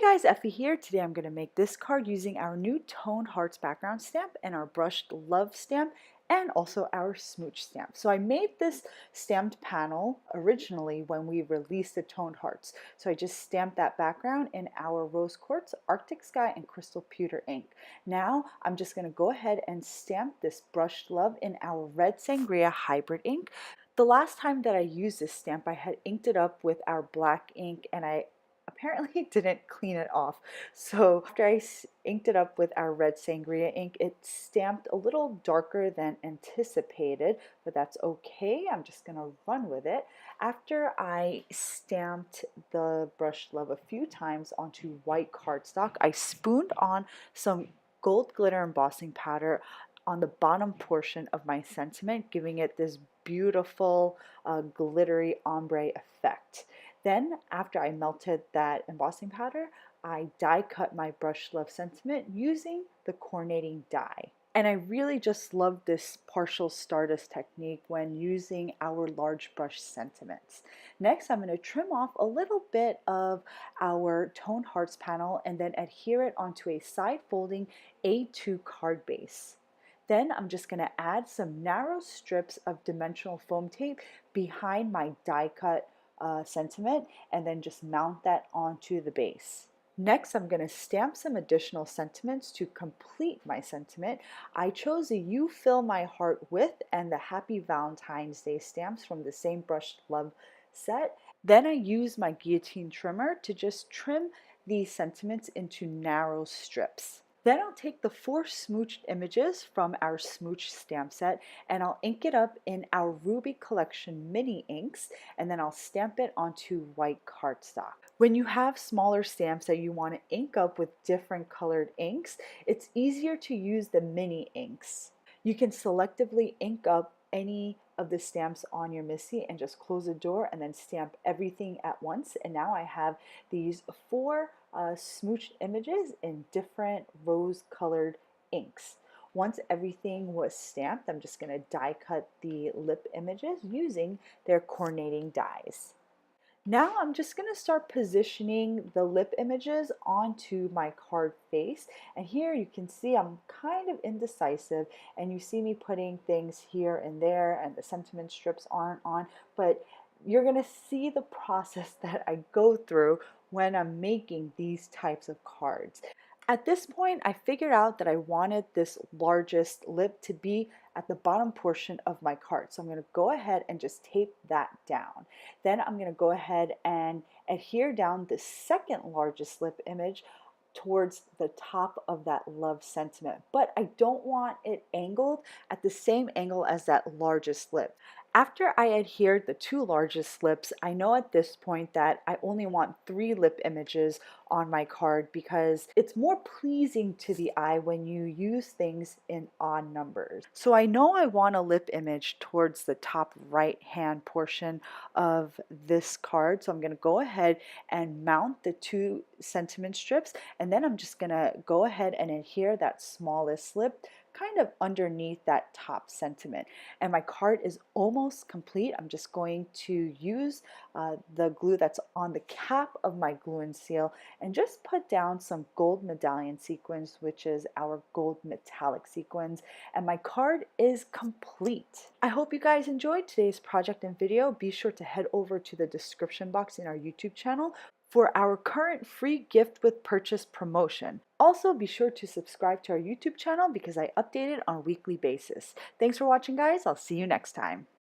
guys, Effie here. Today I'm going to make this card using our new Toned Hearts background stamp and our Brushed Love stamp and also our Smooched stamp. So I made this stamped panel originally when we released the Toned Hearts. So I just stamped that background in our Rose Quartz, Arctic Sky, and Crystal Pewter ink. Now I'm just going to go ahead and stamp this Brushed Love in our Red Sangria hybrid ink. The last time that I used this stamp, I had inked it up with our black ink and I apparently didn't clean it off. So after I inked it up with our red sangria ink, it stamped a little darker than anticipated, but that's okay. I'm just gonna run with it. After I stamped the Brushed Love a few times onto white cardstock, I spooned on some gold glitter embossing powder on the bottom portion of my sentiment, giving it this beautiful glittery ombre effect. Then after I melted that embossing powder, I die cut my Brushed Love sentiment using the coordinating die. And I really just love this partial stardust technique when using our large brush sentiments. Next, I'm going to trim off a little bit of our Toned Hearts panel and then adhere it onto a side folding A2 card base. Then I'm just going to add some narrow strips of dimensional foam tape behind my die cut sentiment and then just mount that onto the base. Next, I'm going to stamp some additional sentiments to complete my sentiment. I chose the You Fill My Heart With and the Happy Valentine's Day stamps from the same Brushed Love set. Then I use my guillotine trimmer to just trim these sentiments into narrow strips. Then I'll take the 4 smooched images from our Smooched stamp set and I'll ink it up in our Ruby Collection mini inks and then I'll stamp it onto white cardstock. When you have smaller stamps that you want to ink up with different colored inks, it's easier to use the mini inks. You can selectively ink up any of the stamps on your Missy and just close the door and then stamp everything at once. And now I have these 4 smooched images in different rose colored inks. Once everything was stamped, I'm just going to die cut the lip images using their coordinating dies. Now I'm just going to start positioning the lip images onto my card face, and here you can see I'm kind of indecisive and you see me putting things here and there and the sentiment strips aren't on, but you're going to see the process that I go through when I'm making these types of cards. At this point, I figured out that I wanted this largest lip to be at the bottom portion of my card. So I'm going to go ahead and just tape that down. Then I'm going to go ahead and adhere down the second largest lip image towards the top of that love sentiment. But I don't want it angled at the same angle as that largest lip. After I adhered the 2 largest lips, I know at this point that I only want 3 lip images on my card because it's more pleasing to the eye when you use things in odd numbers. So I know I want a lip image towards the top right hand portion of this card. So I'm going to go ahead and mount the 2 sentiment strips, and then I'm just going to go ahead and adhere that smallest lip kind of underneath that top sentiment. And my card is almost complete. I'm just going to use the glue that's on the cap of my glue and seal and just put down some gold medallion sequins, which is our gold metallic sequins, and my card is complete. I hope you guys enjoyed today's project and video. Be sure to head over to the description box in our YouTube channel for our current free gift with purchase promotion. Also, be sure to subscribe to our YouTube channel because I update it on a weekly basis. Thanks for watching, guys. I'll see you next time.